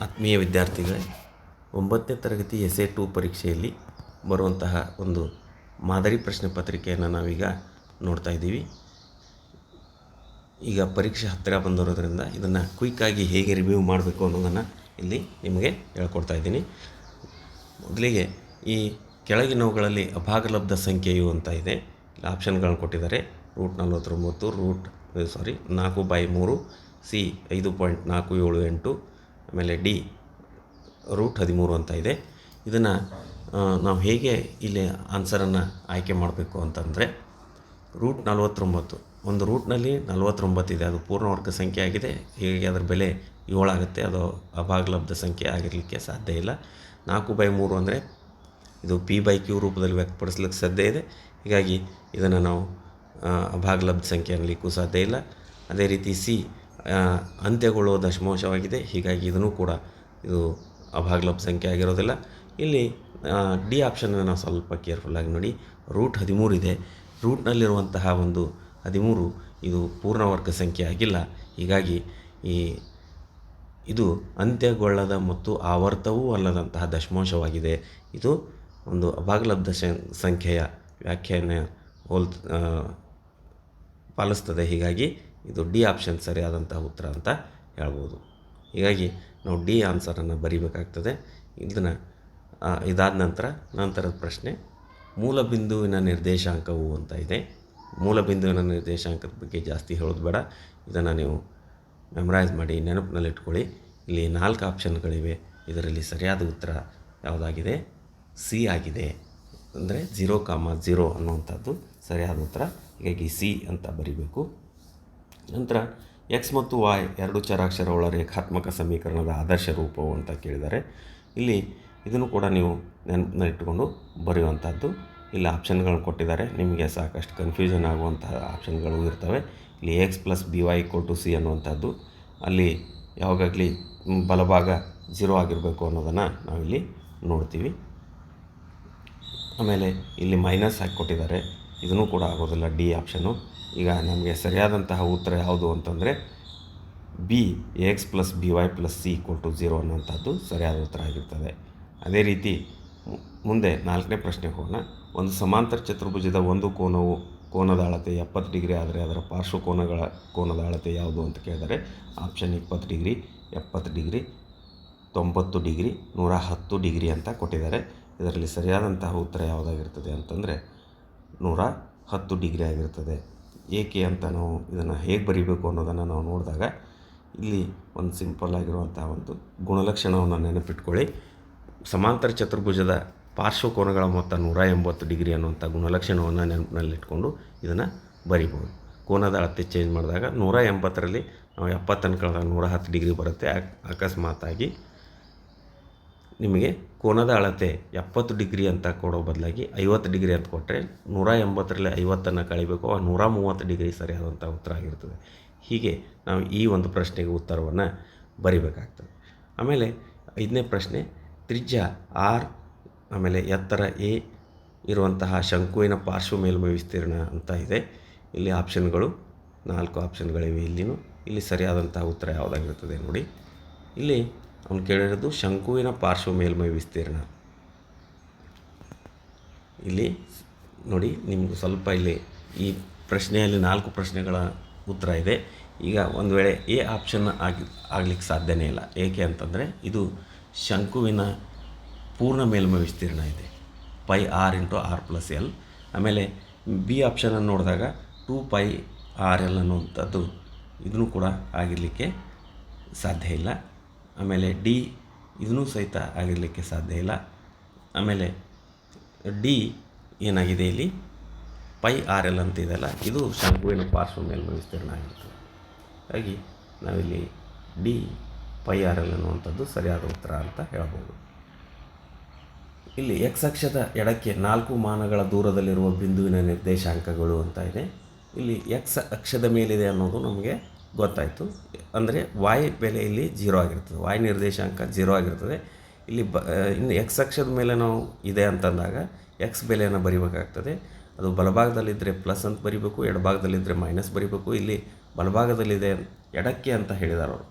ಆತ್ಮೀಯ ವಿದ್ಯಾರ್ಥಿಗಳೇ, 9ನೇ ತರಗತಿ SA2 ಪರೀಕ್ಷೆಯಲ್ಲಿ ಬರುವಂತಹ ಒಂದು ಮಾದರಿ ಪ್ರಶ್ನೆ ಪತ್ರಿಕೆಯನ್ನು ನಾವೀಗ ನೋಡ್ತಾ ಇದ್ದೀವಿ. ಈಗ ಪರೀಕ್ಷೆ ಹತ್ತಿರ ಬಂದಿರೋದ್ರಿಂದ ಇದನ್ನು ಕ್ವಿಕ್ಕಾಗಿ ಹೇಗೆ ರಿವ್ಯೂ ಮಾಡಬೇಕು ಅನ್ನೋದನ್ನು ಇಲ್ಲಿ ನಿಮಗೆ ಹೇಳ್ಕೊಡ್ತಾ ಇದ್ದೀನಿ. ಮೊದಲಿಗೆ ಈ ಕೆಳಗಿನವುಗಳಲ್ಲಿ ಅಭಾಗಲಬ್ಧ ಸಂಖ್ಯೆಯು ಅಂತ ಇದೆ. ಆಪ್ಷನ್ಗಳನ್ನು ಕೊಟ್ಟಿದ್ದಾರೆ. √49 4/3, C 5.478, ಆಮೇಲೆ D √13 ಅಂತ ಇದೆ. ಇದನ್ನು ನಾವು ಹೇಗೆ ಇಲ್ಲಿ ಆನ್ಸರನ್ನು ಆಯ್ಕೆ ಮಾಡಬೇಕು ಅಂತಂದರೆ, √49 ಒಂದು ರೂಟ್ನಲ್ಲಿ 49 ಇದೆ, ಅದು ಪೂರ್ಣವರ್ಗ ಸಂಖ್ಯೆ ಆಗಿದೆ. ಹೀಗಾಗಿ ಅದರ ಬೆಲೆ 7 ಆಗುತ್ತೆ. ಅದು ಅಭಾಗಲಬ್ಧ ಸಂಖ್ಯೆ ಆಗಿರಲಿಕ್ಕೆ ಸಾಧ್ಯ ಇಲ್ಲ. 4/3 ಅಂದರೆ ಇದು P/Q ರೂಪದಲ್ಲಿ ವ್ಯಕ್ತಪಡಿಸಲಿಕ್ಕೆ ಸಾಧ್ಯ ಇದೆ. ಹೀಗಾಗಿ ಇದನ್ನು ನಾವು ಅಭಾಗಲಬ್ಧ ಸಂಖ್ಯೆ ಅನ್ನಲಿಕ್ಕೂ ಸಾಧ್ಯ ಇಲ್ಲ. ಅದೇ ರೀತಿ C ಅಂತ್ಯಗೊಳ್ಳುವ ದಶಮಾಂಶವಾಗಿದೆ. ಹೀಗಾಗಿ ಇದನ್ನು ಕೂಡ ಇದು ಅಭಾಗಲಬ್ಧ ಸಂಖ್ಯೆ ಆಗಿರೋದಿಲ್ಲ. ಇಲ್ಲಿ D ಆಪ್ಷನ್ನ ನಾವು ಸ್ವಲ್ಪ ಕೇರ್ಫುಲ್ಲಾಗಿ ನೋಡಿ. √13 ಇದೆ. ರೂಟ್ನಲ್ಲಿರುವಂತಹ ಒಂದು 13 ಇದು ಪೂರ್ಣವರ್ಗ ಸಂಖ್ಯೆ ಆಗಿಲ್ಲ. ಹೀಗಾಗಿ ಇದು ಅಂತ್ಯಗೊಳ್ಳದ ಮತ್ತು ಆವರ್ತವೂ ಅಲ್ಲದಂತಹ ದಶಮಾಂಶವಾಗಿದೆ. ಇದು ಒಂದು ಅಭಾಗಲಬ್ಧ ಸಂಖ್ಯೆಯ ವ್ಯಾಖ್ಯೆಯನ್ನು ಪಾಲಿಸ್ತದೆ. ಹೀಗಾಗಿ ಇದು D ಆಪ್ಷನ್ ಸರಿಯಾದಂತಹ ಉತ್ತರ ಅಂತ ಹೇಳ್ಬೋದು. ಹೀಗಾಗಿ ನಾವು D ಆನ್ಸರನ್ನು ಬರೀಬೇಕಾಗ್ತದೆ. ಇದಾದ ನಂತರದ ಪ್ರಶ್ನೆ, ಮೂಲ ಬಿಂದುವಿನ ನಿರ್ದೇಶಾಂಕವು ಅಂತ ಇದೆ. ಮೂಲ ಬಿಂದುವಿನ ನಿರ್ದೇಶಾಂಕದ ಬಗ್ಗೆ ಜಾಸ್ತಿ ಹೇಳೋದು ಬೇಡ. ಇದನ್ನು ನೀವು ಮೆಮರೈಸ್ ಮಾಡಿ, ನೆನಪಿನಲ್ಲಿಟ್ಕೊಳ್ಳಿ. ಇಲ್ಲಿ 4 ಆಪ್ಷನ್ಗಳಿವೆ. ಇದರಲ್ಲಿ ಸರಿಯಾದ ಉತ್ತರ ಯಾವುದಾಗಿದೆ? C ಆಗಿದೆ. ಅಂದರೆ 0,0 ಅನ್ನುವಂಥದ್ದು ಸರಿಯಾದ ಉತ್ತರ. ಹೀಗಾಗಿ C ಅಂತ ಬರೀಬೇಕು. ನಂತರ X ಮತ್ತು Y ಎರಡು ಚರಾಕ್ಷರಗಳ ರೇಖಾತ್ಮಕ ಸಮೀಕರಣದ ಆದರ್ಶ ರೂಪವು ಅಂತ ಕೇಳಿದ್ದಾರೆ. ಇಲ್ಲಿ ಇದನ್ನು ಕೂಡ ನೀವು ನೆನಪಿನಲ್ಲಿಟ್ಟುಕೊಂಡು ಬರೆಯುವಂಥದ್ದು. ಇಲ್ಲಿ ಆಪ್ಷನ್ಗಳನ್ನು ಕೊಟ್ಟಿದ್ದಾರೆ. ನಿಮಗೆ ಸಾಕಷ್ಟು ಕನ್ಫ್ಯೂಷನ್ ಆಗುವಂತಹ ಆಪ್ಷನ್ಗಳು ಇರ್ತವೆ. ಇಲ್ಲಿ X + By = C ಅನ್ನುವಂಥದ್ದು, ಅಲ್ಲಿ ಯಾವಾಗಲಿ ಬಲಭಾಗ 0 ಆಗಿರಬೇಕು ಅನ್ನೋದನ್ನು ನಾವಿಲ್ಲಿ ನೋಡ್ತೀವಿ. ಆಮೇಲೆ ಇಲ್ಲಿ ಮೈನಸ್ ಹಾಕಿ ಕೊಟ್ಟಿದ್ದಾರೆ. ಇದನ್ನು ಕೂಡ ಆಗೋದಿಲ್ಲ, D ಆಪ್ಷನ್ನು. ಈಗ ನಮಗೆ ಸರಿಯಾದಂತಹ ಉತ್ತರ ಯಾವುದು ಅಂತಂದರೆ B X + By + C = 0 ಅನ್ನುವಂಥದ್ದು ಸರಿಯಾದ ಉತ್ತರ ಆಗಿರ್ತದೆ. ಅದೇ ರೀತಿ ಮುಂದೆ 4ನೇ ಪ್ರಶ್ನೆಗೆ ಹೋಗೋಣ. ಒಂದು ಸಮಾಂತರ ಚತುರ್ಭುಜದ ಒಂದು ಕೋನದ ಅಳತೆ 70 ಡಿಗ್ರಿ ಆದರೆ ಅದರ ಕೋನದ ಅಳತೆ ಯಾವುದು ಅಂತ ಕೇಳಿದರೆ option 20 degree, 70 degree, 90 degree, 110 degree ಅಂತ ಕೊಟ್ಟಿದ್ದಾರೆ. ಇದರಲ್ಲಿ ಸರಿಯಾದಂತಹ ಉತ್ತರ ಯಾವುದಾಗಿರ್ತದೆ ಅಂತಂದರೆ 110 ಡಿಗ್ರಿ ಆಗಿರ್ತದೆ. ಏಕೆ ಅಂತ ನಾವು ಇದನ್ನು ಹೇಗೆ ಬರೀಬೇಕು ಅನ್ನೋದನ್ನು ನಾವು ನೋಡಿದಾಗ ಇಲ್ಲಿ ಒಂದು ಸಿಂಪಲ್ ಆಗಿರುವಂಥ ಒಂದು ಗುಣಲಕ್ಷಣವನ್ನು ನೆನಪಿಟ್ಕೊಳ್ಳಿ. ಸಮಾಂತರ ಚತುರ್ಭುಜದ ಪಾರ್ಶ್ವಕೋನಗಳ ಮೊತ್ತ 180 ಡಿಗ್ರಿ ಅನ್ನುವಂಥ ಗುಣಲಕ್ಷಣವನ್ನು ನೆನಪಿನಲ್ಲಿಟ್ಕೊಂಡು ಇದನ್ನು ಬರಿಬೋದು. ಕೋನದ ಅಳತೆ ಚೇಂಜ್ ಮಾಡಿದಾಗ 180ರಲ್ಲಿ ನಾವು 70 ಕಳೆದಾಗ 110 ಡಿಗ್ರಿ ಬರುತ್ತೆ. ಅಕಸ್ಮಾತಾಗಿ ನಿಮಗೆ ಕೋನದ ಅಳತೆ 70 ಡಿಗ್ರಿ ಅಂತ ಕೊಡೋ ಬದಲಾಗಿ 50 ಡಿಗ್ರಿ ಅಂತ ಕೊಟ್ಟರೆ 180ರಲ್ಲಿ 50 ಕಳಿಬೇಕು. 130 ಡಿಗ್ರಿ ಸರಿಯಾದಂಥ ಉತ್ತರ ಆಗಿರ್ತದೆ. ಹೀಗೆ ನಾವು ಈ ಒಂದು ಪ್ರಶ್ನೆಗೆ ಉತ್ತರವನ್ನು ಬರಿಬೇಕಾಗ್ತದೆ. ಆಮೇಲೆ 5ನೇ ಪ್ರಶ್ನೆ, ತ್ರಿಜ್ಯ R ಆಮೇಲೆ ಎತ್ತರ A ಇರುವಂತಹ ಶಂಕುವಿನ ಪಾರ್ಶ್ವ ಮೇಲ್ಮೈ ವಿಸ್ತೀರ್ಣ ಅಂತ ಇದೆ. ಇಲ್ಲಿ ಆಪ್ಷನ್ಗಳು 4 ಆಪ್ಷನ್ಗಳಿವೆ. ಇಲ್ಲಿ ಸರಿಯಾದಂಥ ಉತ್ತರ ಯಾವುದಾಗಿರ್ತದೆ ನೋಡಿ. ಇಲ್ಲಿ ಅವನು ಕೇಳಿರೋದು ಶಂಕುವಿನ ಪಾರ್ಶ್ವ ಮೇಲ್ಮೈ ವಿಸ್ತೀರ್ಣ. ಇಲ್ಲಿ ನೋಡಿ, ನಿಮ್ಗೆ ಸ್ವಲ್ಪ ಇಲ್ಲಿ ಈ ಪ್ರಶ್ನೆಯಲ್ಲಿ 4 ಪ್ರಶ್ನೆಗಳ ಉತ್ತರ ಇದೆ. ಈಗ ಒಂದು ವೇಳೆ A ಆಪ್ಷನ್ ಆಗಲಿಕ್ಕೆ ಸಾಧ್ಯನೇ ಇಲ್ಲ. ಏಕೆ ಅಂತಂದರೆ ಇದು ಶಂಕುವಿನ ಪೂರ್ಣ ಮೇಲ್ಮೈ ವಿಸ್ತೀರ್ಣ ಇದೆ, πr × r + l. ಆಮೇಲೆ B ಆಪ್ಷನನ್ನು ನೋಡಿದಾಗ 2πrl ಅನ್ನುವಂಥದ್ದು ಇದನ್ನು ಕೂಡ ಆಗಿರಲಿಕ್ಕೆ ಸಾಧ್ಯ ಇಲ್ಲ. ಆಮೇಲೆ D ಇದನ್ನೂ ಸಹಿತ ಆಗಿರಲಿಕ್ಕೆ ಸಾಧ್ಯ ಇಲ್ಲ. ಆಮೇಲೆ D ಏನಾಗಿದೆ, ಇಲ್ಲಿ πrl ಅಂತ ಇದೆಯಲ್ಲ, ಇದು ಶಂಕುವಿನ ಪಾರ್ಶ್ವ ಮೇಲ್ಮೈ ವಿಸ್ತೀರ್ಣ ಆಗಿರ್ತದೆ. ಹಾಗಾಗಿ ನಾವಿಲ್ಲಿ D πrl ಅನ್ನುವಂಥದ್ದು ಸರಿಯಾದ ಉತ್ತರ ಅಂತ ಹೇಳ್ಬೋದು. ಇಲ್ಲಿ X ಅಕ್ಷದ ಎಡಕ್ಕೆ 4 ಮಾನಗಳ ದೂರದಲ್ಲಿರುವ ಬಿಂದುವಿನ ನಿರ್ದೇಶಾಂಕಗಳು ಅಂತ ಇದೆ. ಇಲ್ಲಿ X ಅಕ್ಷದ ಮೇಲಿದೆ ಅನ್ನೋದು ನಮಗೆ ಗೊತ್ತಾಯಿತು. ಅಂದರೆ Y ಬೆಲೆ ಇಲ್ಲಿ 0 ಆಗಿರ್ತದೆ. Y ನಿರ್ದೇಶಾಂಕ 0 ಆಗಿರ್ತದೆ. ಇಲ್ಲಿ ಇನ್ನು X ಅಕ್ಷದ ಮೇಲೆ ನಾವು ಇದೆ ಅಂತಂದಾಗ X ಬೆಲೆಯನ್ನು ಬರಿಬೇಕಾಗ್ತದೆ. ಅದು ಬಲಭಾಗದಲ್ಲಿದ್ದರೆ ಪ್ಲಸ್ ಅಂತ ಬರಿಬೇಕು, ಎಡಭಾಗದಲ್ಲಿದ್ದರೆ ಮೈನಸ್ ಬರಿಬೇಕು. ಇಲ್ಲಿ ಬಲಭಾಗದಲ್ಲಿದೆ ಎಡಕ್ಕೆ ಅಂತ ಹೇಳಿದಾರೆ ಅವರು.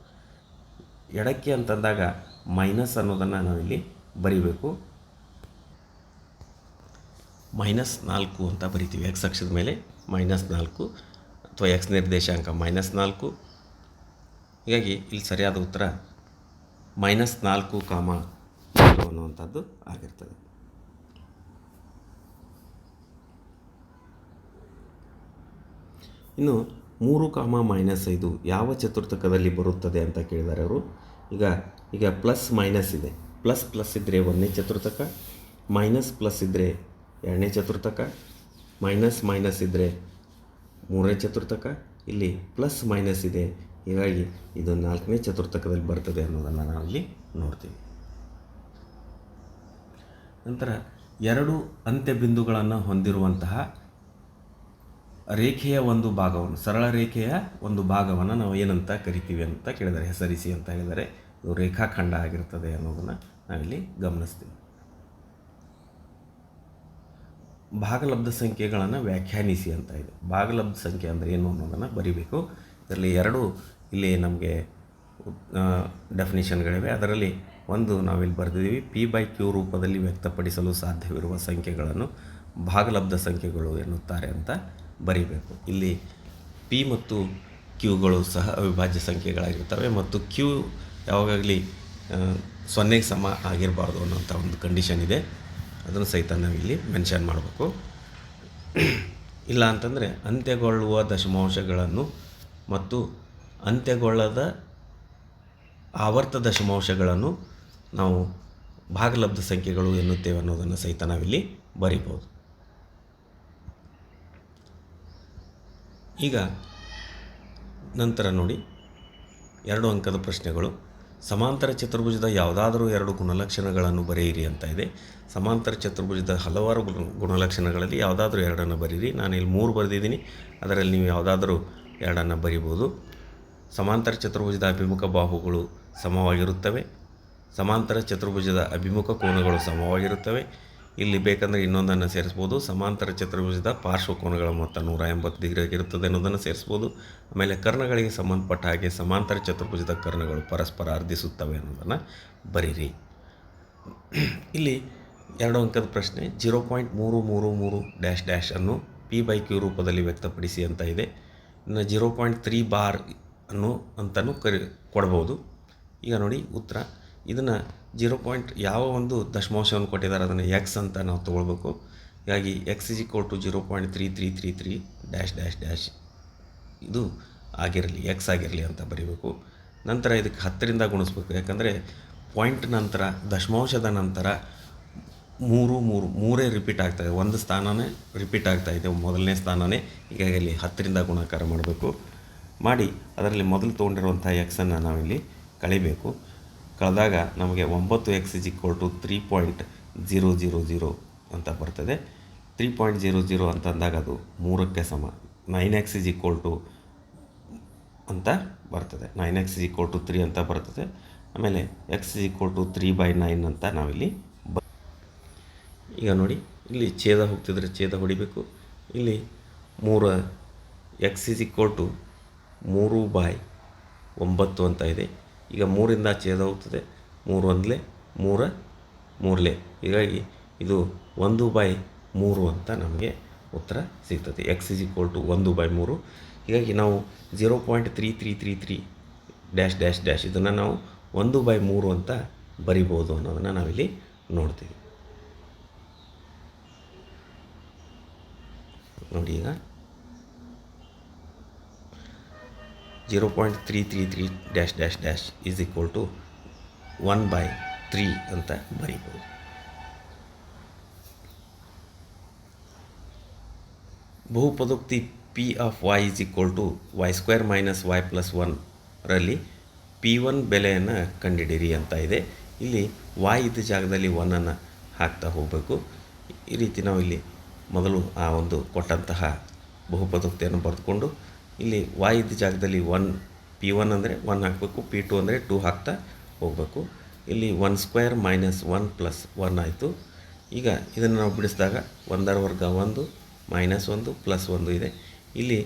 ಎಡಕ್ಕೆ ಅಂತಂದಾಗ ಮೈನಸ್ ಅನ್ನೋದನ್ನು ನಾವಿಲ್ಲಿ ಬರಿಬೇಕು. -4 ಅಂತ ಬರಿತೀವಿ. ಎಕ್ಸ್ ಅಕ್ಷದ ಮೇಲೆ -4 ಅಥವಾ ಎಕ್ಸ್ ನಿರ್ದೇಶಾಂಕ -4. ಹೀಗಾಗಿ ಇಲ್ಲಿ ಸರಿಯಾದ ಉತ್ತರ -4, ಅನ್ನುವಂಥದ್ದು ಆಗಿರ್ತದೆ. ಇನ್ನು 3, -5 ಯಾವ ಚತುರ್ಥಕದಲ್ಲಿ ಬರುತ್ತದೆ ಅಂತ ಕೇಳಿದ್ದಾರೆ ಅವರು. ಈಗ ಪ್ಲಸ್ ಮೈನಸ್ ಇದೆ. ಪ್ಲಸ್ ಇದ್ದರೆ 1ನೇ ಚತುರ್ಥಕ, ಪ್ಲಸ್ ಇದ್ದರೆ 2ನೇ ಚತುರ್ಥಕ, ಮೈನಸ್ ಇದ್ದರೆ 3ನೇ ಚತುರ್ಥಕ. ಇಲ್ಲಿ ಪ್ಲಸ್ ಮೈನಸ್ ಇದೆ, ಹೀಗಾಗಿ ಇದು 4ನೇ ಚತುರ್ಥಕದಲ್ಲಿ ಬರ್ತದೆ ಅನ್ನೋದನ್ನು ನಾವಿಲ್ಲಿ ನೋಡ್ತೀವಿ. ನಂತರ 2 ಅಂತ್ಯ ಬಿಂದುಗಳನ್ನು ಹೊಂದಿರುವಂತಹ ರೇಖೆಯ ಒಂದು ಭಾಗವನ್ನು, ಸರಳ ರೇಖೆಯ ಒಂದು ಭಾಗವನ್ನು ನಾವು ಏನಂತ ಕರಿತೀವಿ ಅಂತ ಕೇಳಿದರೆ, ಹೆಸರಿಸಿ ಅಂತ ಹೇಳಿದರೆ ಇದು ರೇಖಾಖಂಡ ಆಗಿರ್ತದೆ ಅನ್ನೋದನ್ನು ನಾವಿಲ್ಲಿ ಗಮನಿಸ್ತೀವಿ. ಭಾಗಲಬ್ಧ ಸಂಖ್ಯೆಗಳನ್ನು ವ್ಯಾಖ್ಯಾನಿಸಿ ಅಂತ ಇದೆ. ಭಾಗಲಬ್ಧ ಸಂಖ್ಯೆ ಅಂದರೆ ಏನು ಅನ್ನೋದನ್ನು ಬರಿಬೇಕು. ಇದರಲ್ಲಿ 2 ಇಲ್ಲಿ ನಮಗೆ ಡೆಫಿನಿಷನ್ಗಳಿವೆ. ಅದರಲ್ಲಿ ಒಂದು ನಾವಿಲ್ಲಿ ಬರೆದಿದ್ದೀವಿ, P/Q ರೂಪದಲ್ಲಿ ವ್ಯಕ್ತಪಡಿಸಲು ಸಾಧ್ಯವಿರುವ ಸಂಖ್ಯೆಗಳನ್ನು ಭಾಗಲಬ್ಧ ಸಂಖ್ಯೆಗಳು ಎನ್ನುತ್ತಾರೆ ಅಂತ ಬರಿಬೇಕು. ಇಲ್ಲಿ P ಮತ್ತು Qಗಳು ಸಹ ಅವಿಭಾಜ್ಯ ಸಂಖ್ಯೆಗಳಾಗಿರ್ತವೆ ಮತ್ತು Q ಯಾವಾಗಲಿ 0ಗೆ ಸಮ ಆಗಿರಬಾರ್ದು ಅನ್ನೋಂಥ ಒಂದು ಕಂಡೀಷನ್ ಇದೆ. ಅದನ್ನು ಸಹಿತ ನಾವಿಲ್ಲಿ ಮೆನ್ಷನ್ ಮಾಡಬೇಕು. ಇಲ್ಲ ಅಂತಂದರೆ ಅಂತ್ಯಗೊಳ್ಳುವ ದಶಮಾಂಶಗಳನ್ನು ಮತ್ತು ಅಂತ್ಯಗೊಳ್ಳದ ಆವರ್ತ ದಶಮಾಂಶಗಳನ್ನು ನಾವು ಭಾಗಲಬ್ಧ ಸಂಖ್ಯೆಗಳು ಎನ್ನುತ್ತೇವೆ ಅನ್ನೋದನ್ನು ಸಹಿತ ನಾವಿಲ್ಲಿ ಬರಿಬೋದು. ಈಗ ನಂತರ ನೋಡಿ 2 ಅಂಕದ ಪ್ರಶ್ನೆಗಳು. ಸಮಾಂತರ ಚತುರ್ಭುಜದ ಯಾವುದಾದರೂ 2 ಗುಣಲಕ್ಷಣಗಳನ್ನು ಬರೆಯಿರಿ ಅಂತ ಇದೆ. ಸಮಾಂತರ ಚತುರ್ಭುಜದ ಹಲವಾರು ಗುಣಲಕ್ಷಣಗಳಲ್ಲಿ ಯಾವುದಾದ್ರೂ 2 ಬರೀರಿ. ನಾನು ಇಲ್ಲಿ 3 ಬರೆದಿದ್ದೀನಿ, ಅದರಲ್ಲಿ ನೀವು ಯಾವುದಾದ್ರೂ 2 ಬರಿಬೋದು. ಸಮಾಂತರ ಚತುರ್ಭುಜದ ಅಭಿಮುಖ ಬಾಹುಗಳು ಸಮವಾಗಿರುತ್ತವೆ. ಸಮಾಂತರ ಚತುರ್ಭುಜದ ಅಭಿಮುಖ ಕೋನಗಳು ಸಮವಾಗಿರುತ್ತವೆ. ಇಲ್ಲಿ ಬೇಕಂದರೆ ಇನ್ನೊಂದನ್ನು ಸೇರಿಸ್ಬೋದು. ಸಮಾಂತರ ಚತುರ್ಭುಜದ ಪಾರ್ಶ್ವ ಕೋನಗಳ ಮೊತ್ತ 180 ಡಿಗ್ರಿ ಆಗಿರುತ್ತದೆ ಅನ್ನೋದನ್ನು ಸೇರಿಸ್ಬೋದು. ಆಮೇಲೆ ಕರ್ಣಗಳಿಗೆ ಸಂಬಂಧಪಟ್ಟ ಹಾಗೆ ಸಮಾಂತರ ಚತುರ್ಭುಜದ ಕರ್ಣಗಳು ಪರಸ್ಪರ ಅರ್ಧಿಸುತ್ತವೆ ಅನ್ನೋದನ್ನು ಬರೀರಿ. ಇಲ್ಲಿ 2 ಅಂಕದ ಪ್ರಶ್ನೆ. 0.333 ಅನ್ನು P/Q ರೂಪದಲ್ಲಿ ವ್ಯಕ್ತಪಡಿಸಿ ಅಂತ ಇದೆ. ಇನ್ನು 0.3 ಬಾರ್ ಅನ್ನು ಅಂತಲೂ ಕೊಡ್ಬೋದು. ಈಗ ನೋಡಿ ಉತ್ತರ. ಇದನ್ನು ಯಾವ ಒಂದು ದಶಮಾಂಶವನ್ನು ಕೊಟ್ಟಿದ್ದಾರೆ ಅದನ್ನು ಎಕ್ಸ್ ಅಂತ ನಾವು ತೊಗೊಳ್ಬೇಕು. ಹೀಗಾಗಿ x = 0.3333 ಇದು ಆಗಿರಲಿ, ಎಕ್ಸ್ ಆಗಿರಲಿ ಅಂತ ಬರೀಬೇಕು. ನಂತರ ಇದಕ್ಕೆ 10ರಿಂದ ಗುಣಿಸ್ಬೇಕು. ಯಾಕಂದರೆ ಪಾಯಿಂಟ್ ನಂತರ ದಶಮಾಂಶದ ನಂತರ 3 ರಿಪೀಟ್ ಆಗ್ತಾಯಿದೆ. ಒಂದು ಸ್ಥಾನನೇ ರಿಪೀಟ್ ಆಗ್ತಾಯಿದೆ, ಮೊದಲನೇ ಸ್ಥಾನನೇ. ಹೀಗಾಗಿ ಇಲ್ಲಿ 10ರಿಂದ ಗುಣಾಕಾರ ಮಾಡಬೇಕು. ಮಾಡಿ ಅದರಲ್ಲಿ ಮೊದಲು ತೊಗೊಂಡಿರುವಂಥ ಎಕ್ಸನ್ನು ನಾವಿಲ್ಲಿ ಕಳಿಬೇಕು. ಕಳೆದಾಗ ನಮಗೆ 9x = 3.000 ಅಂತ ಬರ್ತದೆ. 3.00 ಅಂತಂದಾಗ ಅದು 3ಕ್ಕೆ ಸಮ. 9x = ಅಂತ ಬರ್ತದೆ. 9x = 3 ಅಂತ ಬರ್ತದೆ. ಆಮೇಲೆ x = 3/9 ಅಂತ ನಾವಿಲ್ಲಿ ಈಗ ನೋಡಿ, ಇಲ್ಲಿ ಛೇದ ಹೋಗ್ತಿದ್ರೆ ಛೇದ ಹೊಡಿಬೇಕು. ಇಲ್ಲಿ 3x = 3/9 ಅಂತ ಇದೆ. ಈಗ 3ರಿಂದ ಛೇದ ಹೋಗ್ತದೆ. 3 1 3 ಹೀಗಾಗಿ ಇದು 1/3 ಅಂತ ನಮಗೆ ಉತ್ತರ ಸಿಗ್ತದೆ. x = 1/3. ಹೀಗಾಗಿ ನಾವು 0.3333 ಇದನ್ನು ನಾವು 1/3 ಅಂತ ಬರಿಬೋದು ಅನ್ನೋದನ್ನು ನಾವಿಲ್ಲಿ ನೋಡ್ತೀವಿ. ನೋಡಿ, ಈಗ 0.333 = 1/3 ಅಂತ ಬರೀಬೋದು. ಬಹುಪದೋಕ್ತಿ P of y = y² - y + 1 ರಲ್ಲಿ P1 ಬೆಲೆಯನ್ನು ಕಂಡುಹಿಡಿಯಿರಿ ಅಂತ ಇದೆ. ಇಲ್ಲಿ y ಇದ್ದ ಜಾಗದಲ್ಲಿ 1ಅನ್ನು ಹಾಕ್ತಾ ಹೋಗಬೇಕು. ಈ ರೀತಿ ನಾವು ಇಲ್ಲಿ ಮೊದಲು ಆ ಒಂದು ಕೊಟ್ಟಂತಹ ಬಹುಪದೋಕ್ತಿಯನ್ನು ಬರೆದುಕೊಂಡು ಇಲ್ಲಿ y ಇದ್ದ ಜಾಗದಲ್ಲಿ P1 ಅಂದರೆ 1 ಹಾಕಬೇಕು, P2 ಅಂದರೆ 2 ಹಾಕ್ತಾ ಹೋಗಬೇಕು. ಇಲ್ಲಿ 1² - 1 + 1 ಆಯಿತು. ಈಗ ಇದನ್ನು ನಾವು ಬಿಡಿಸಿದಾಗ 1ರ ವರ್ಗ 1 -1 +1 ಇದೆ. ಇಲ್ಲಿ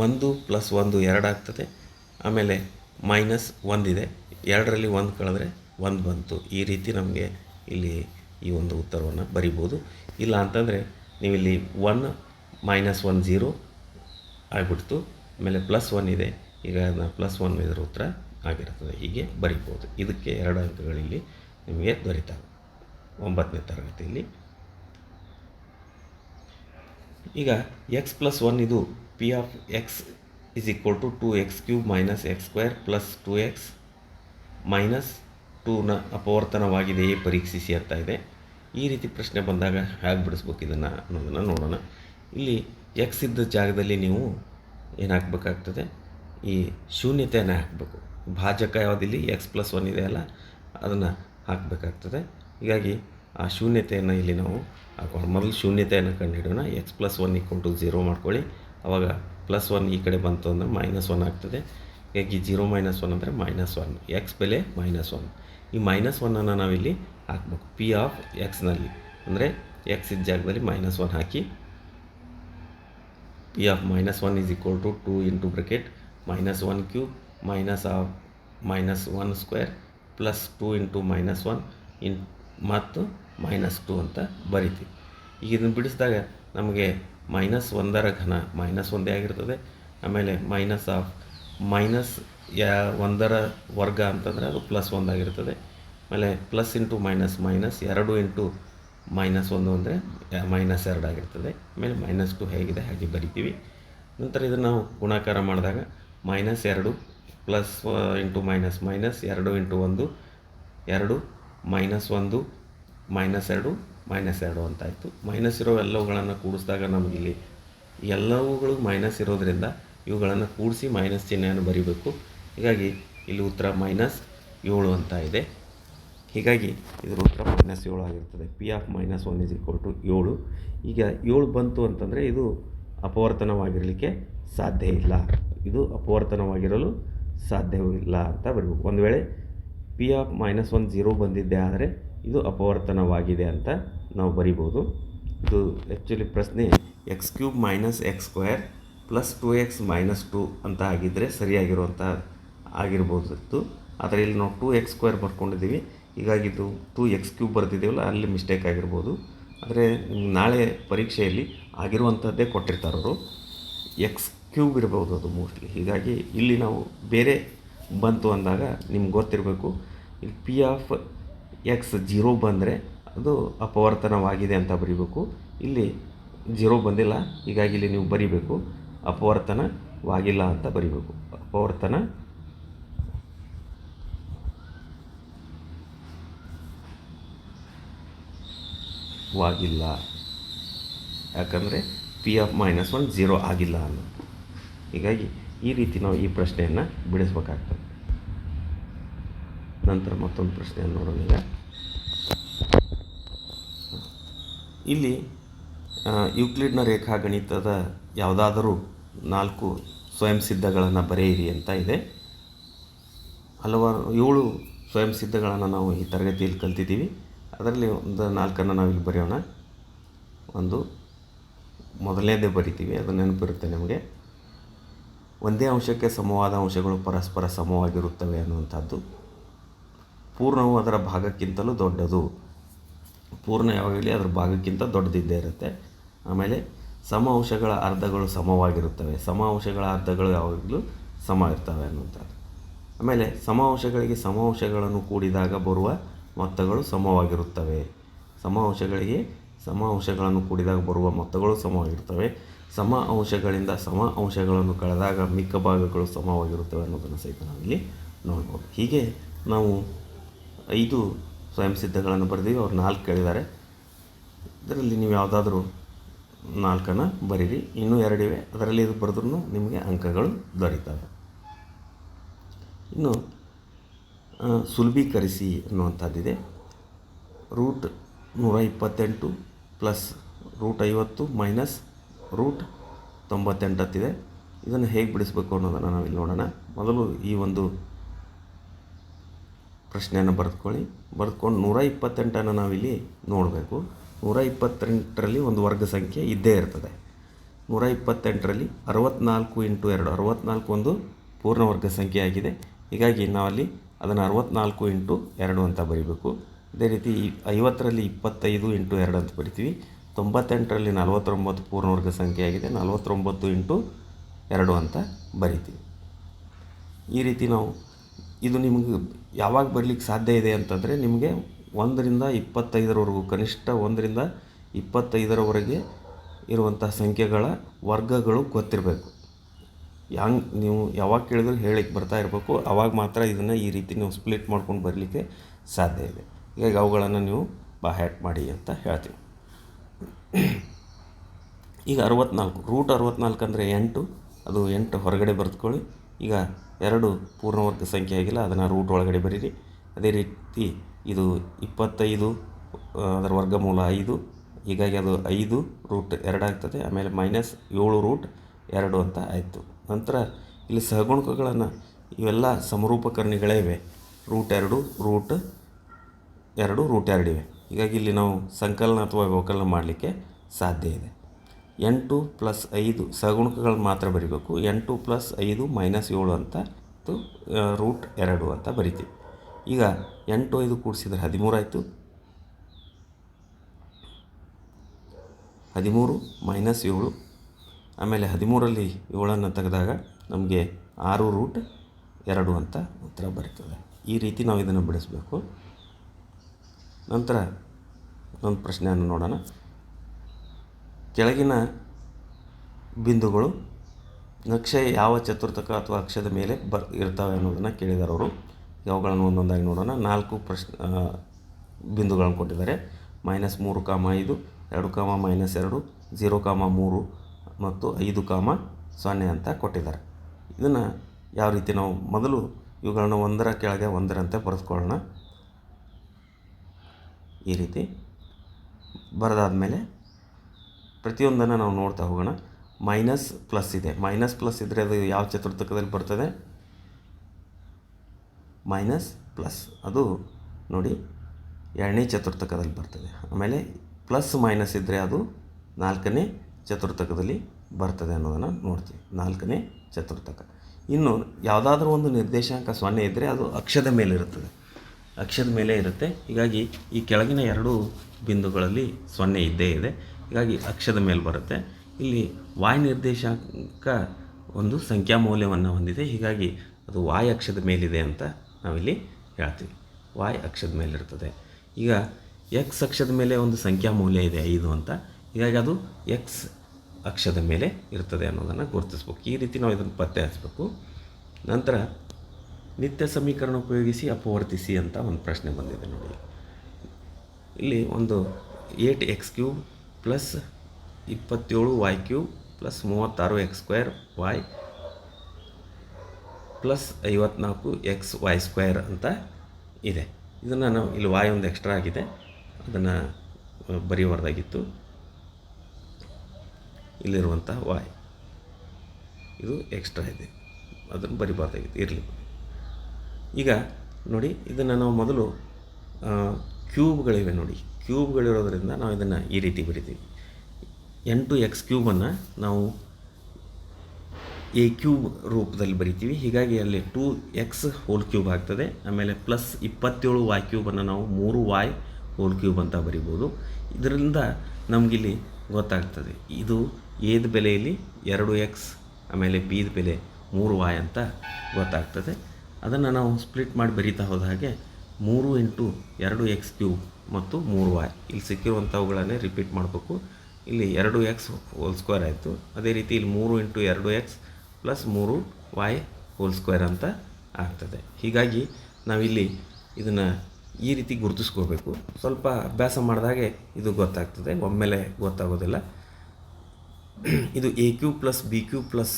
1 + 1 2 ಆಗ್ತದೆ. ಆಮೇಲೆ ಮೈನಸ್ ಒಂದಿದೆ, 2ರಲ್ಲಿ 1 ಕಳೆದ್ರೆ 1 ಬಂತು. ಈ ರೀತಿ ನಮಗೆ ಇಲ್ಲಿ ಈ ಒಂದು ಉತ್ತರವನ್ನು ಬರಿಬೋದು. ಇಲ್ಲ ಅಂತಂದರೆ ನೀವಿಲ್ಲಿ 1 -1 0 ಆಗಿಬಿಡ್ತು. ಆಮೇಲೆ +1 ಇದೆ, ಈಗ +1 ಇದರ ಉತ್ತರ ಆಗಿರ್ತದೆ. ಹೀಗೆ ಬರಿಬೋದು. ಇದಕ್ಕೆ 2 ಅಂಕಗಳಿಲ್ಲಿ ನಿಮಗೆ ದೊರೀತಾವೆ 9ನೇ ತರಗತಿಯಲ್ಲಿ. ಈಗ x+1 ಇದು p of x = 2x³ - x² + 2x - 2ನ ಅಪವರ್ತನವಾಗಿದೆಯೇ ಪರೀಕ್ಷಿಸಿ ಅಂತ ಇದೆ. ಈ ರೀತಿ ಪ್ರಶ್ನೆ ಬಂದಾಗ ಹೇಗೆ ಬಿಡಿಸ್ಬೇಕು ಇದನ್ನು ಅನ್ನೋದನ್ನು ನೋಡೋಣ. ಇಲ್ಲಿ x ಇದ್ದ ಜಾಗದಲ್ಲಿ ನೀವು ಏನು ಹಾಕಬೇಕಾಗ್ತದೆ, ಈ ಶೂನ್ಯತೆಯನ್ನು ಹಾಕಬೇಕು. ಭಾಜಕ ಯಾವುದಿಲ್ಲಿ x+1 ಇದೆಯಲ್ಲ, ಅದನ್ನು ಹಾಕಬೇಕಾಗ್ತದೆ. ಹೀಗಾಗಿ ಆ ಶೂನ್ಯತೆಯನ್ನು ಇಲ್ಲಿ ನಾವು ಹಾಕೋಣ. ಮೊದಲು ಶೂನ್ಯತೆಯನ್ನು ಕಂಡುಹಿಡೋಣ. x+1 = 0 ಮಾಡ್ಕೊಳ್ಳಿ. ಆವಾಗ +1 ಈ ಕಡೆ ಬಂತು ಅಂದರೆ -1 ಆಗ್ತದೆ. ಹೀಗಾಗಿ 0 - 1 ಅಂದರೆ -1, x ಬೆಲೆ -1. ಈ -1ಅನ್ನು ನಾವಿಲ್ಲಿ ಹಾಕಬೇಕು p ಆಫ್ xನಲ್ಲಿ. ಅಂದರೆ x ಇದ್ದ ಜಾಗದಲ್ಲಿ -1 ಹಾಕಿ. p ಆಫ್ -1 = 2 × -1³ -1² + 2 × -1 ಮತ್ತು -2 ಅಂತ ಬರಿತೀವಿ. ಈಗ ಇದನ್ನು ಬಿಡಿಸಿದಾಗ ನಮಗೆ -1ರ ಘನ -1 ಆಗಿರ್ತದೆ. ಆಮೇಲೆ -1ರ ವರ್ಗ ಅಂತಂದರೆ ಅದು +1 ಆಗಿರ್ತದೆ. ಆಮೇಲೆ +× -2 × -1 ಅಂದರೆ -2 ಆಗಿರ್ತದೆ. ಆಮೇಲೆ -2 ಹೇಗಿದೆ ಹಾಗೆ ಬರಿತೀವಿ. ನಂತರ ಇದನ್ನು ನಾವು ಗುಣಾಕಾರ ಮಾಡಿದಾಗ -2 +× -2 × 1 2 -1 -2 -2 ಅಂತಾಯಿತು. ಮೈನಸ್ ಇರೋ ಎಲ್ಲವುಗಳನ್ನು ಕೂಡಿಸಿದಾಗ ನಮಗಿಲ್ಲಿ ಎಲ್ಲವುಗಳು ಮೈನಸ್ ಇರೋದರಿಂದ ಇವುಗಳನ್ನು ಕೂಡಿಸಿ ಮೈನಸ್ ಚಿಹ್ನೆಯನ್ನು ಬರೀಬೇಕು. ಹೀಗಾಗಿ ಇಲ್ಲಿ ಉತ್ತರ -7 ಅಂತ ಇದೆ. ಹೀಗಾಗಿ ಇದರ ಉತ್ತರ -7 ಆಗಿರ್ತದೆ. p of -1 = 7. ಈಗ 7 ಬಂತು ಅಂತಂದರೆ ಇದು ಅಪವರ್ತನವಾಗಿರಲಿಕ್ಕೆ ಸಾಧ್ಯ ಇಲ್ಲ. ಇದು ಅಪವರ್ತನವಾಗಿರಲು ಸಾಧ್ಯವಿಲ್ಲ ಅಂತ ಬರೀಬೇಕು. ಒಂದು ವೇಳೆ p ಆಫ್ -1 0 ಬಂದಿದ್ದೆ ಆದರೆ ಇದು ಅಪವರ್ತನವಾಗಿದೆ ಅಂತ ನಾವು ಬರಿಬೋದು. ಇದು ಆ್ಯಕ್ಚುಲಿ ಪ್ರಶ್ನೆ x³ - x² + 2x - 2 ಅಂತ ಆಗಿದ್ದರೆ ಸರಿಯಾಗಿರುವಂಥ ಆಗಿರ್ಬೋದಿತ್ತು. ಆದರೆ ಇಲ್ಲಿ ನಾವು 2x² ಬರ್ಕೊಂಡಿದ್ದೀವಿ. ಹೀಗಾಗಿ ಇದು 2x³ ಬರ್ತಿದ್ದೀವಲ್ಲ, ಅಲ್ಲಿ ಮಿಸ್ಟೇಕ್ ಆಗಿರ್ಬೋದು. ಆದರೆ ನಾಳೆ ಪರೀಕ್ಷೆಯಲ್ಲಿ ಆಗಿರುವಂಥದ್ದೇ ಕೊಟ್ಟಿರ್ತಾರವರು, x³ ಇರ್ಬೋದು ಅದು ಮೋಸ್ಟ್ಲಿ. ಹೀಗಾಗಿ ಇಲ್ಲಿ ನಾವು ಬೇರೆ ಬಂತು ಅಂದಾಗ ನಿಮ್ಗೆ ಗೊತ್ತಿರಬೇಕು, ಇಲ್ಲಿ p ಆಫ್ x 0 ಬಂದರೆ ಅದು ಅಪವರ್ತನವಾಗಿದೆ ಅಂತ ಬರೀಬೇಕು. ಇಲ್ಲಿ 0 ಬಂದಿಲ್ಲ, ಹೀಗಾಗಿ ಇಲ್ಲಿ ನೀವು ಬರಿಬೇಕು ಅಪವರ್ತನವಾಗಿಲ್ಲ ಅಂತ ಬರಿಬೇಕು. ಅಪವರ್ತನವಾಗಿಲ್ಲ, ಯಾಕಂದರೆ p ಆಫ್ -1 0 ಆಗಿಲ್ಲ ಅನ್ನೋದು. ಹೀಗಾಗಿ ಈ ರೀತಿ ನಾವು ಈ ಪ್ರಶ್ನೆಯನ್ನು ಬಿಡಿಸ್ಬೇಕಾಗ್ತದೆ. ನಂತರ ಮತ್ತೊಂದು ಪ್ರಶ್ನೆಯನ್ನು ನೋಡೋಣ. ಈಗ ಇಲ್ಲಿ ಯೂಕ್ಲಿಡ್ನ ರೇಖಾಗಣಿತದ ಯಾವುದಾದರೂ 4 ಸ್ವಯಂ ಸಿದ್ಧಗಳನ್ನು ಬರೆಯಿರಿ ಅಂತ ಇದೆ. 7 ಸ್ವಯಂ ಸಿದ್ಧಗಳನ್ನು ನಾವು ಈ ತರಗತಿಯಲ್ಲಿ ಕಲ್ತಿದ್ದೀವಿ. ಅದರಲ್ಲಿ ಒಂದು 4ಅನ್ನು ನಾವಿಲ್ಲಿ ಬರೆಯೋಣ. ಒಂದು ಮೊದಲನೇದೇ ಬರಿತೀವಿ, ಅದು ನೆನಪಿರುತ್ತೆ ನಮಗೆ. ಒಂದೇ ಅಂಶಕ್ಕೆ ಸಮವಾದ ಅಂಶಗಳು ಪರಸ್ಪರ ಸಮವಾಗಿರುತ್ತವೆ ಅನ್ನುವಂಥದ್ದು. ಪೂರ್ಣವು ಅದರ ಭಾಗಕ್ಕಿಂತಲೂ ದೊಡ್ಡದು. ಪೂರ್ಣ ಯಾವಾಗಲಿ ಅದರ ಭಾಗಕ್ಕಿಂತ ದೊಡ್ಡದಿದ್ದೇ ಇರುತ್ತೆ. ಆಮೇಲೆ ಸಮ ಅಂಶಗಳ ಅರ್ಧಗಳು ಸಮವಾಗಿರುತ್ತವೆ. ಸಮ ಅಂಶಗಳ ಅರ್ಧಗಳು ಯಾವಾಗಲೂ ಸಮ ಇರ್ತವೆ ಅನ್ನುವಂಥದ್ದು. ಆಮೇಲೆ ಸಮ ಅಂಶಗಳಿಗೆ ಸಮ ಅಂಶಗಳನ್ನು ಕೂಡಿದಾಗ ಬರುವ ಮೊತ್ತಗಳು ಸಮವಾಗಿರುತ್ತವೆ. ಸಮ ಅಂಶಗಳಿಗೆ ಸಮ ಅಂಶಗಳನ್ನು ಕೂಡಿದಾಗ ಬರುವ ಮೊತ್ತಗಳು ಸಮವಾಗಿರುತ್ತವೆ. ಸಮ ಅಂಶಗಳಿಂದ ಸಮ ಅಂಶಗಳನ್ನು ಕಳೆದಾಗ ಮಿಕ್ಕ ಭಾಗಗಳು ಸಮವಾಗಿರುತ್ತವೆ ಅನ್ನೋದನ್ನು ಸಹಿತ ನಾವಿಲ್ಲಿ ನೋಡ್ಬೋದು. ಹೀಗೆ ನಾವು 5 ಸ್ವಯಂ ಸಿದ್ಧಗಳನ್ನು ಬರೆದೀವಿ. ಅವ್ರು 4 ಕೇಳಿದ್ದಾರೆ. ಇದರಲ್ಲಿ ನೀವು ಯಾವುದಾದ್ರೂ 4ಅನ್ನು ಬರೀರಿ. ಇನ್ನೂ 2 ಇವೆ, ಅದರಲ್ಲಿ ಇದು ಬರೆದ್ರೂ ನಿಮಗೆ ಅಂಕಗಳು ದೊರೀತವೆ. ಇನ್ನು ಸುಲಭೀಕರಿಸಿ ಅನ್ನುವಂಥದ್ದಿದೆ. √128 + √50 - √98 ಇದನ್ನು ಹೇಗೆ ಬಿಡಿಸಬೇಕು ಅನ್ನೋದನ್ನು ನಾವಿಲ್ಲಿ ನೋಡೋಣ. ಮೊದಲು ಈ ಒಂದು ಪ್ರಶ್ನೆಯನ್ನು ಬರೆದುಕೊಂಡು 128ಅನ್ನು ನಾವಿಲ್ಲಿ ನೋಡಬೇಕು. 128ರಲ್ಲಿ ಒಂದು ವರ್ಗ ಸಂಖ್ಯೆ ಇದ್ದೇ ಇರ್ತದೆ. 128ರಲ್ಲಿ 64 × 2 64 ಒಂದು ಪೂರ್ಣ ವರ್ಗ ಸಂಖ್ಯೆ ಆಗಿದೆ. ಹೀಗಾಗಿ ನಾವಲ್ಲಿ ಅದನ್ನು 64 ಇಂಟು 2 ಅಂತ ಬರೀಬೇಕು. ಅದೇ ರೀತಿ 50ರಲ್ಲಿ 25 ಇಂಟು 2 ಅಂತ ಬರಿತೀವಿ. 98ರಲ್ಲಿ 49 ಪೂರ್ಣವರ್ಗ ಸಂಖ್ಯೆಯಾಗಿದೆ, 49 ಇಂಟು 2 ಅಂತ ಬರಿತೀವಿ. ಈ ರೀತಿ ನಾವು ಇದು ನಿಮಗೆ ಯಾವಾಗ ಬರಲಿಕ್ಕೆ ಸಾಧ್ಯ ಇದೆ ಅಂತಂದರೆ ನಿಮಗೆ 1ರಿಂದ 25ರವರೆಗೂ ಕನಿಷ್ಠ 1ರಿಂದ 25ರವರೆಗೆ ಇರುವಂಥ ಸಂಖ್ಯೆಗಳ ವರ್ಗಗಳು ಗೊತ್ತಿರಬೇಕು. ನೀವು ಯಾವಾಗ ಕೇಳಿದ್ರು ಹೇಳಿಕ್ಕೆ ಬರ್ತಾ ಇರಬೇಕು. ಆವಾಗ ಮಾತ್ರ ಇದನ್ನು ಈ ರೀತಿ ನೀವು ಸ್ಪ್ಲಿಟ್ ಮಾಡ್ಕೊಂಡು ಬರಲಿಕ್ಕೆ ಸಾಧ್ಯ ಇದೆ. ಹೀಗಾಗಿ ಅವುಗಳನ್ನು ನೀವು ಹ್ಯಾಟ್ ಮಾಡಿ ಅಂತ ಹೇಳ್ತೀವಿ. ಈಗ 64 ರೂಟ್ 64 ಅಂದರೆ 8, ಅದು 8 ಹೊರಗಡೆ ಬರೆದುಕೊಳ್ಳಿ. ಈಗ 2 ಪೂರ್ಣವರ್ಗ ಸಂಖ್ಯೆ ಆಗಿಲ್ಲ, ಅದನ್ನು ರೂಟ್ ಒಳಗಡೆ ಬರೀರಿ. ಅದೇ ರೀತಿ ಇದು 25 ಅದರ ವರ್ಗಮೂಲ 5, ಹೀಗಾಗಿ ಅದು 5 ರೂಟ್ 2 ಆಗ್ತದೆ. ಆಮೇಲೆ -7 ರೂಟ್ 2 ಅಂತ ಆಯಿತು. ನಂತರ ಇಲ್ಲಿ ಸಹಗುಣಕಗಳನ್ನು ಇವೆಲ್ಲ ಸಮರೂಪಕರ್ಣಿಗಳೇ ಇವೆ. ರೂಟ್ 2 ರೂಟ್ 2 ಇವೆ. ಹೀಗಾಗಿ ಇಲ್ಲಿ ನಾವು ಸಂಕಲನ ಅಥವಾ ವ್ಯವಕಲನ ಮಾಡಲಿಕ್ಕೆ ಸಾಧ್ಯ ಇದೆ. 8 + 5 ಸಹಗುಣಕಗಳನ್ನು ಮಾತ್ರ ಬರಿಬೇಕು. 8 + 5 -7 ಅಂತ ರೂಟ್ 2 ಅಂತ ಬರಿತೀವಿ. ಈಗ 8 5 ಕೂಡಿಸಿದರೆ 13 ಆಯಿತು. 13 - 7, ಆಮೇಲೆ 13ರಲ್ಲಿ 7 ತೆಗೆದಾಗ ನಮಗೆ 6 ರೂಟ್ 2 ಅಂತ ಉತ್ತರ ಬರ್ತದೆ. ಈ ರೀತಿ ನಾವು ಇದನ್ನು ಬಿಡಿಸಬೇಕು. ನಂತರ ಒಂದು ಪ್ರಶ್ನೆಯನ್ನು ನೋಡೋಣ. ಕೆಳಗಿನ ಬಿಂದುಗಳು ನಕ್ಷೆ ಯಾವ ಚತುರ್ಥಕ ಅಥವಾ ಅಕ್ಷದ ಮೇಲೆ ಇರ್ತವೆ ಅನ್ನೋದನ್ನು ಕೇಳಿದ್ದಾರೆ ಅವರು. ಅವುಗಳನ್ನು ಒಂದೊಂದಾಗಿ ನೋಡೋಣ. 4 ಬಿಂದುಗಳನ್ನು ಕೊಟ್ಟಿದ್ದಾರೆ. -3, 5, 2, -2, 0, 3 ಮತ್ತು 5, 0 ಅಂತ ಕೊಟ್ಟಿದ್ದಾರೆ. ಇದನ್ನು ಯಾವ ರೀತಿ ನಾವು ಮೊದಲು ಇವುಗಳನ್ನು ಒಂದರ ಕೆಳಗೆ ಒಂದರಂತೆ ಬರೆದುಕೊಳ್ಳೋಣ. ಈ ರೀತಿ ಬರೆದಾದ ಮೇಲೆ ಪ್ರತಿಯೊಂದನ್ನು ನಾವು ನೋಡ್ತಾ ಹೋಗೋಣ. ಮೈನಸ್ ಪ್ಲಸ್ ಇದೆ. ಪ್ಲಸ್ ಇದ್ದರೆ ಅದು ಯಾವ ಚತುರ್ಥಕದಲ್ಲಿ ಬರ್ತದೆ? ಪ್ಲಸ್ ಅದು ನೋಡಿ 2ನೇ ಚತುರ್ಥಕದಲ್ಲಿ ಬರ್ತದೆ. ಆಮೇಲೆ ಪ್ಲಸ್ ಮೈನಸ್ ಇದ್ದರೆ ಅದು 4ನೇ ಚತುರ್ಥಕದಲ್ಲಿ ಬರ್ತದೆ ಅನ್ನೋದನ್ನು ನೋಡ್ತೀವಿ. 4ನೇ ಚತುರ್ಥಕ. ಇನ್ನು ಯಾವುದಾದ್ರೂ ಒಂದು ನಿರ್ದೇಶಾಂಕ 0 ಇದ್ದರೆ ಅದು ಅಕ್ಷದ ಮೇಲೆ ಇರುತ್ತದೆ. ಅಕ್ಷದ ಮೇಲೆ ಇರುತ್ತೆ. ಹೀಗಾಗಿ ಈ ಕೆಳಗಿನ 2 ಬಿಂದುಗಳಲ್ಲಿ 0 ಇದ್ದೇ ಇದೆ. ಹೀಗಾಗಿ ಅಕ್ಷದ ಮೇಲೆ ಬರುತ್ತೆ. ಇಲ್ಲಿ y ನಿರ್ದೇಶಾಂಕ ಒಂದು ಸಂಖ್ಯಾ ಮೌಲ್ಯವನ್ನು ಹೊಂದಿದೆ. ಹೀಗಾಗಿ ಅದು y ಅಕ್ಷದ ಮೇಲಿದೆ ಅಂತ ನಾವಿಲ್ಲಿ ಹೇಳ್ತೀವಿ. y ಅಕ್ಷದ ಮೇಲಿರ್ತದೆ. ಈಗ x ಅಕ್ಷದ ಮೇಲೆ ಒಂದು ಸಂಖ್ಯಾ ಮೌಲ್ಯ ಇದೆ 5 ಅಂತ. ಹೀಗಾಗಿ ಅದು x ಅಕ್ಷದ ಮೇಲೆ ಇರ್ತದೆ ಅನ್ನೋದನ್ನು ಗುರುತಿಸ್ಬೇಕು. ಈ ರೀತಿ ನಾವು ಇದನ್ನು ಪತ್ತೆ ಹಚ್ಚಬೇಕು. ನಂತರ ನಿತ್ಯ ಸಮೀಕರಣ ಉಪಯೋಗಿಸಿ ಅಪವರ್ತಿಸಿ ಅಂತ ಒಂದು ಪ್ರಶ್ನೆ ಬಂದಿದೆ ನೋಡಿ. ಇಲ್ಲಿ ಒಂದು 8x³ + 27y³ + 36x² + 54xy² ಅಂತ ಇದೆ. ಇದನ್ನು ನಾವು ಇಲ್ಲಿ y ಒಂದು ಎಕ್ಸ್ಟ್ರಾ ಆಗಿದೆ, ಅದನ್ನು ಬರೆಯಬಾರ್ದಾಗಿತ್ತು. ಇಲ್ಲಿರುವಂಥ y ಇದು ಎಕ್ಸ್ಟ್ರಾ ಇದೆ, ಅದನ್ನು ಬರಿಬಾರ್ದಾಗಿತ್ತು, ಇರಲಿ. ಈಗ ನೋಡಿ, ಇದನ್ನು ನಾವು ಮೊದಲು ಕ್ಯೂಬ್ಗಳಿವೆ ನೋಡಿ. ಕ್ಯೂಬ್ಗಳಿರೋದ್ರಿಂದ ನಾವು ಇದನ್ನು ಈ ರೀತಿ ಬರಿತೀವಿ. 8x³ ನಾವು a³ ರೂಪದಲ್ಲಿ ಬರಿತೀವಿ. ಹೀಗಾಗಿ ಅಲ್ಲಿ 2x³ ಆಗ್ತದೆ. ಆಮೇಲೆ ಪ್ಲಸ್ 27y³ ನಾವು 3y³ ಅಂತ ಬರಿಬೋದು. ಇದರಿಂದ ನಮಗಿಲ್ಲಿ ಗೊತ್ತಾಗ್ತದೆ ಇದು ಎದ ಬೆಲೆಯಲ್ಲಿ 2x, ಆಮೇಲೆ ಬಿದ ಬೆಲೆ 3y ಅಂತ ಗೊತ್ತಾಗ್ತದೆ. ಅದನ್ನು ನಾವು ಸ್ಪ್ಲಿಟ್ ಮಾಡಿ ಬರೀತಾ ಹೋದ ಹಾಗೆ 3 × 2x³ ಮತ್ತು 3y ಇಲ್ಲಿ ಸಿಕ್ಕಿರುವಂಥವುಗಳನ್ನೇ ರಿಪೀಟ್ ಮಾಡಬೇಕು. ಇಲ್ಲಿ 2x² ಆಯಿತು. ಅದೇ ರೀತಿ ಇಲ್ಲಿ 3 × 2x + 3y² ಅಂತ ಆಗ್ತದೆ. ಹೀಗಾಗಿ ನಾವಿಲ್ಲಿ ಇದನ್ನು ಈ ರೀತಿ ಗುರುತಿಸ್ಕೋಬೇಕು. ಸ್ವಲ್ಪ ಅಭ್ಯಾಸ ಮಾಡಿದಾಗೆ ಇದು ಗೊತ್ತಾಗ್ತದೆ, ಒಮ್ಮೆಲೆ ಗೊತ್ತಾಗೋದಿಲ್ಲ. ಇದು a³ + b³ +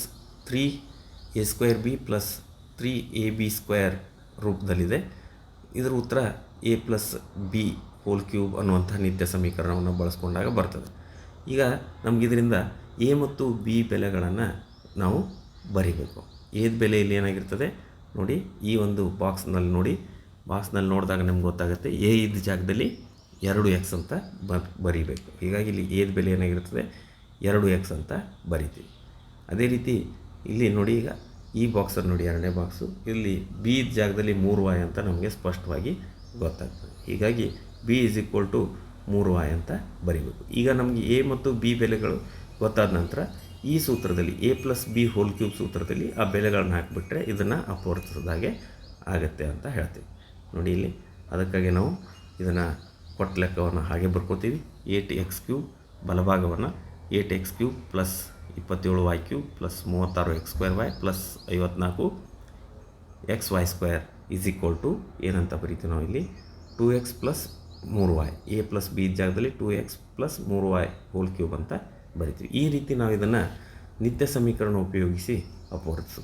3a² b + 3ab² ರೂಪದಲ್ಲಿದೆ. ಇದರ ಉತ್ತರ a + b³ ಅನ್ನುವಂಥ ನಿತ್ಯ ಸಮೀಕರಣವನ್ನು ಬಳಸ್ಕೊಂಡಾಗ ಬರ್ತದೆ. ಈಗ ನಮಗಿದರಿಂದ a ಮತ್ತು b ಬೆಲೆಗಳನ್ನು ನಾವು ಬರಿಬೇಕು. ಎದ ಬೆಲೆ ಇಲ್ಲಿ ಏನಾಗಿರ್ತದೆ ನೋಡಿ, ಈ ಒಂದು ಬಾಕ್ಸ್ನಲ್ಲಿ ನೋಡಿ. ಬಾಕ್ಸ್ನಲ್ಲಿ ನೋಡಿದಾಗ ನಮ್ಗೆ ಗೊತ್ತಾಗುತ್ತೆ ಎ ಇದ್ದ ಜಾಗದಲ್ಲಿ 2x ಅಂತ ಬರಿಬೇಕು. ಹೀಗಾಗಿ ಇಲ್ಲಿ ಎದ ಬೆಲೆ ಏನಾಗಿರ್ತದೆ 2x ಅಂತ ಬರಿತೀವಿ. ಅದೇ ರೀತಿ ಇಲ್ಲಿ ನೋಡಿ, ಈಗ ಈ ಬಾಕ್ಸಲ್ಲಿ ನೋಡಿ ಎರಡನೇ ಬಾಕ್ಸು, ಇಲ್ಲಿ ಬಿ ಜಾಗದಲ್ಲಿ 3y ಅಂತ ನಮಗೆ ಸ್ಪಷ್ಟವಾಗಿ ಗೊತ್ತಾಗ್ತದೆ. ಹೀಗಾಗಿ B is equal to 3y ಅಂತ ಬರೀಬೇಕು. ಈಗ ನಮಗೆ ಎ ಮತ್ತು ಬಿ ಬೆಲೆಗಳು ಗೊತ್ತಾದ ನಂತರ ಈ ಸೂತ್ರದಲ್ಲಿ A plus B whole cube ಸೂತ್ರದಲ್ಲಿ ಆ ಬೆಲೆಗಳನ್ನ ಹಾಕಿಬಿಟ್ರೆ ಇದನ್ನು ಅಪವರ್ತಿಸಿದಾಗೆ ಆಗುತ್ತೆ ಅಂತ ಹೇಳ್ತೀವಿ. ನೋಡಿ ಇಲ್ಲಿ ಅದಕ್ಕಾಗಿ ನಾವು ಇದನ್ನು ಕೊಟ್ಟ ಲೆಕ್ಕವನ್ನು ಹಾಗೆ ಬರ್ಕೋತೀವಿ. 8x³ ಬಲಭಾಗವನ್ನು 8x³ plus 27y³ plus 36x² plus 54xy² is equal to ಏನಂತ ಬರೀತೀವಿ ನಾವು ಇಲ್ಲಿ 2x plus 3y. A plus B ಜಾಗದಲ್ಲಿ 2x plus 3y whole cube ಅಂತ ಬರಿತೀವಿ. ಈ ರೀತಿ ನಾವು ಇದನ್ನು ನಿತ್ಯ ಸಮೀಕರಣ ಉಪಯೋಗಿಸಿ ಅಪವರ್ತಿಸೋದು.